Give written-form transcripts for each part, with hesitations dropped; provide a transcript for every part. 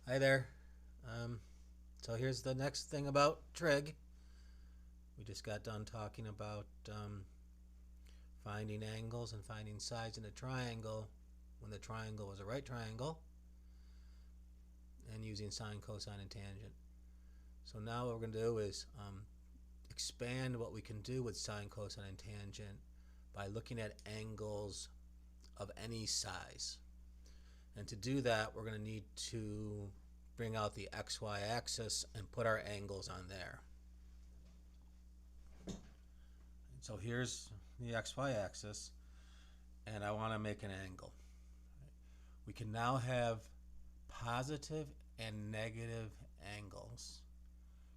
Hi there. Um, so here's the next thing about trig. We just got done talking about finding angles and finding sides in a triangle when the triangle was a right triangle and using sine, cosine, and tangent. So now what we're going to do is expand what we can do with sine, cosine, and tangent by looking at angles of any size. And to do that, we're going to need to bring out the xy axis and put our angles on there. So here's the xy axis, and I want to make an angle. We can now have positive and negative angles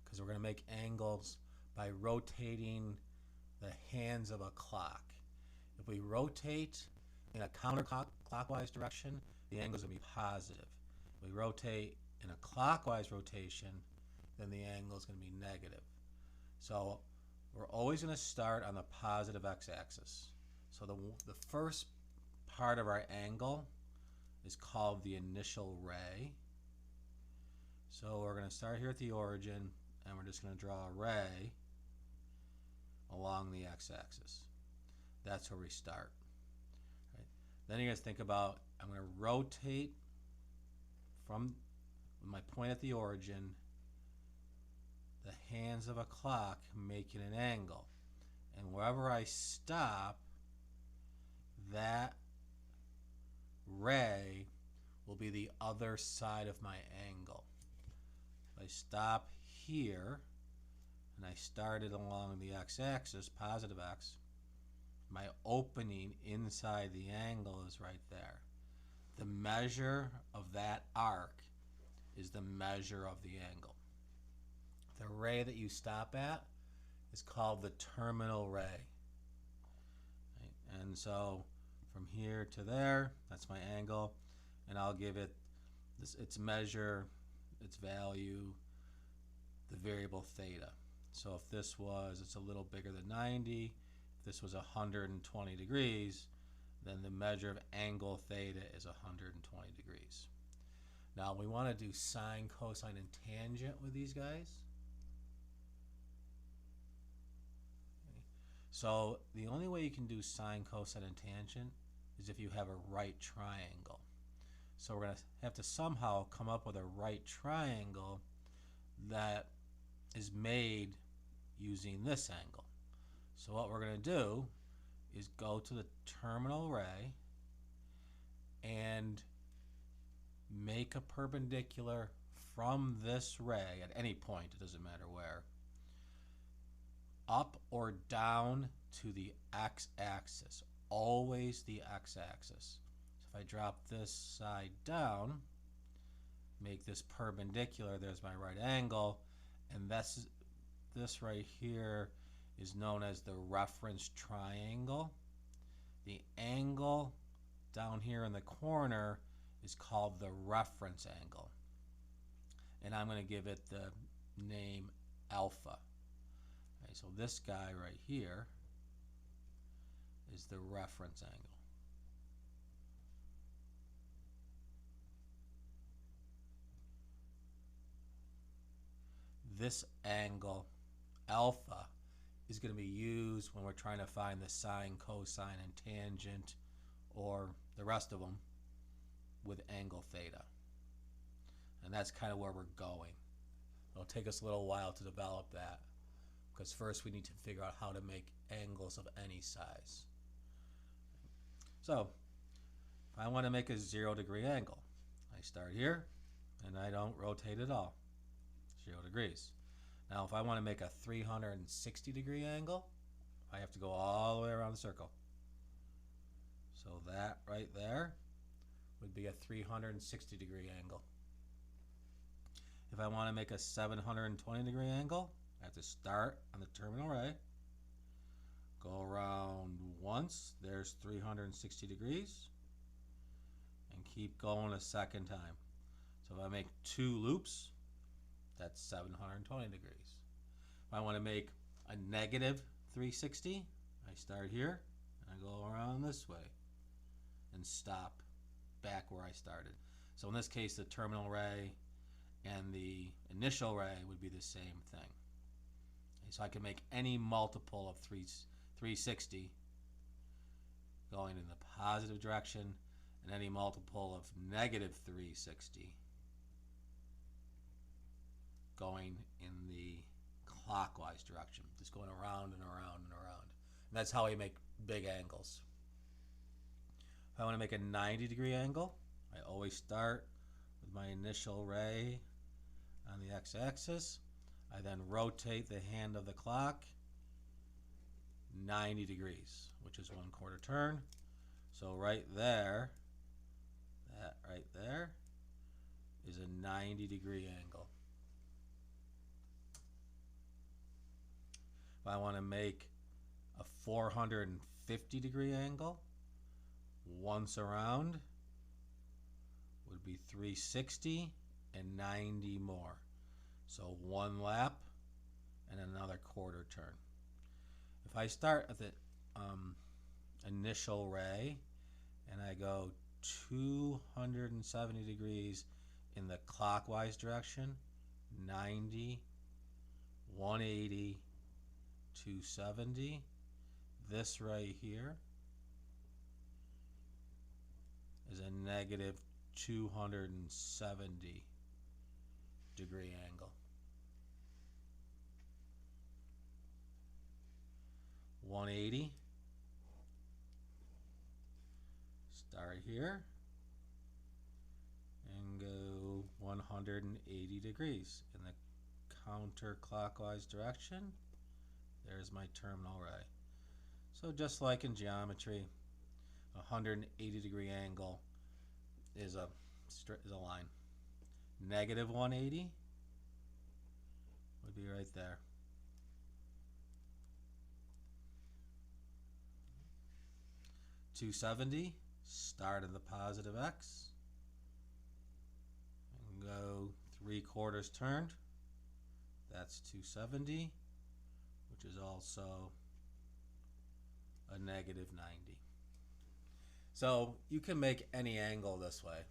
because we're going to make angles by rotating the hands of a clock. If we rotate in a counterclockwise direction, the angle is going to be positive. If we rotate in a clockwise rotation, then the angle is going to be negative. So we're always going to start on the positive x-axis. So the first part of our angle is called the initial ray. So we're going to start here at the origin, and we're just going to draw a ray along the x-axis. That's where we start. Right? Then you're going to think about, I'm going to rotate from my point at the origin, the hands of a clock making an angle. And wherever I stop, that ray will be the other side of my angle. If I stop here and I started along the x-axis, positive x, my opening inside the angle is right there. The measure of that arc is the measure of the angle. The ray that you stop at is called the terminal ray. Right? And so from here to there, that's my angle, and I'll give it its measure, its value, the variable theta. So if this was, it's a little bigger than 90, if this was 120 degrees, then the measure of angle theta is 120 degrees. Now we want to do sine, cosine, and tangent with these guys. So the only way you can do sine, cosine, and tangent is if you have a right triangle. So we're going to have to somehow come up with a right triangle that is made using this angle. So what we're going to do is go to the terminal ray and make a perpendicular from this ray at any point, it doesn't matter where, up or down to the x-axis, always the x-axis. So if I drop this side down, make this perpendicular, there's my right angle, and this right here is known as the reference triangle. The angle down here in the corner is called the reference angle, and I'm going to give it the name alpha. Okay, so this guy right here is the reference angle. This angle, alpha, is going to be used when we're trying to find the sine, cosine, and tangent, or the rest of them, with angle theta. And that's kind of where we're going. It'll take us a little while to develop that, because first we need to figure out how to make angles of any size. So if I want to make a 0-degree angle, I start here and I don't rotate at all. 0 degrees. Now if I want to make a 360-degree angle, I have to go all the way around the circle. So that right there would be a 360-degree angle. If I want to make a 720-degree angle, I have to start on the terminal ray, go around once, there's 360 degrees, and keep going a second time. So if I make 2 loops, that's 720 degrees. If I want to make a negative 360, I start here and I go around this way and stop back where I started. So in this case, the terminal ray and the initial ray would be the same thing. So I can make any multiple of 360 going in the positive direction and any multiple of negative 360 going in the clockwise direction, just going around and around and around. And that's how I make big angles. If I want to make a 90-degree angle, I always start with my initial ray on the x-axis. I then rotate the hand of the clock 90 degrees, which is 1/4 turn. So right there, that right there is a 90-degree angle. If I want to make a 450-degree angle, once around would be 360 and 90 more. So one lap and another 1/4 turn. If I start at the initial ray and I go 270 degrees in the clockwise direction, 90, 180, 270, this ray here is a negative 270 degree angle. 180, start here and go 180 degrees in the counterclockwise direction. There's my terminal ray. So just like in geometry, a 180-degree angle is a line. Negative 180 would be right there. .270, start at the positive x and go 3/4 turned. That's 270, which is also a negative 90. So you can make any angle this way.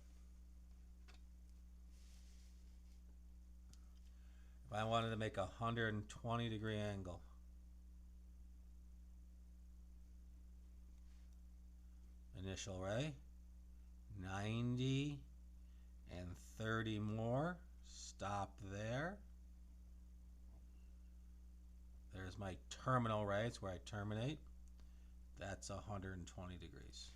If I wanted to make a 120-degree angle, initial ray, 90 and 30 more, stop there. There's my terminal ray, it's where I terminate. That's 120 degrees.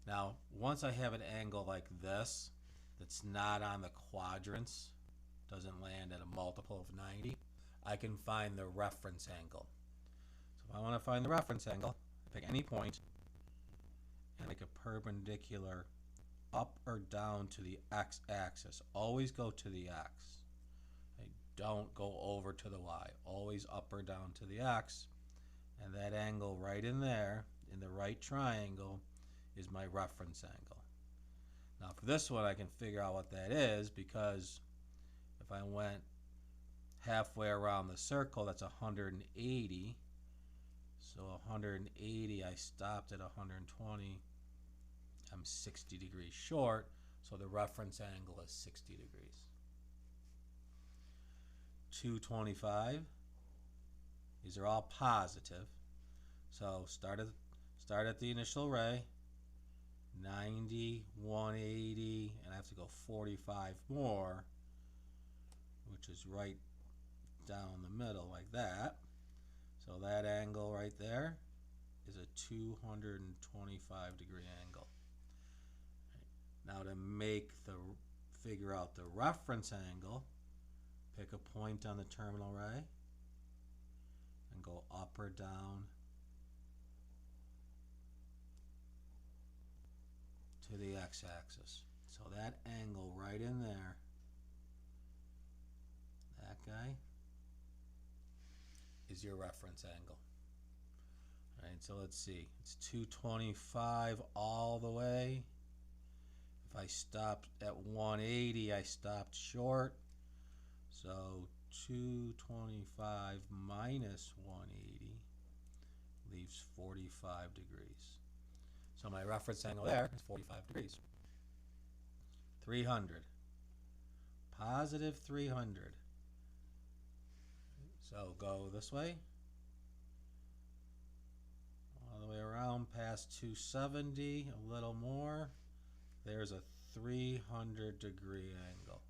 Now, once I have an angle like this, that's not on the quadrants, doesn't land at a multiple of 90, I can find the reference angle. So if I want to find the reference angle, I pick any point and make a perpendicular up or down to the x-axis. Always go to the x. Okay, don't go over to the y. Always up or down to the x. And that angle right in there, in the right triangle, is my reference angle. Now for this one I can figure out what that is, because if I went halfway around the circle, that's 180. So 180, I stopped at 120. I'm 60 degrees short, so the reference angle is 60 degrees. 225, these are all positive. So start at the initial ray, 90, 180, and I have to go 45 more, which is right down the middle like that. So that angle right there is a 225-degree angle. Now to figure out the reference angle, pick a point on the terminal ray and go up or down to the x-axis. So that angle right in there, that guy, is your reference angle. All right, so let's see. It's 225 all the way. If I stopped at 180, I stopped short. So 225 minus 180 leaves 45 degrees. So my reference angle there is 45 degrees. 300. positive 300. So go this way, all the way around past 270, a little more. There's a 300-degree angle.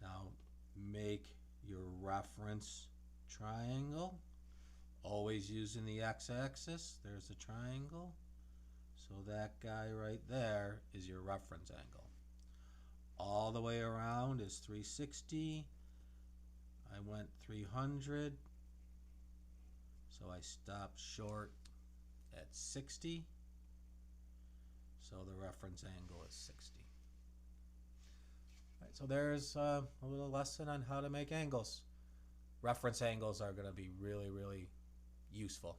Now make your reference triangle, always using the x-axis. There's the triangle. So that guy right there is your reference angle. All the way around is 360. I went 300. So I stopped short at 60. So the reference angle is 60. All right, so there's a little lesson on how to make angles. Reference angles are going to be really, really useful.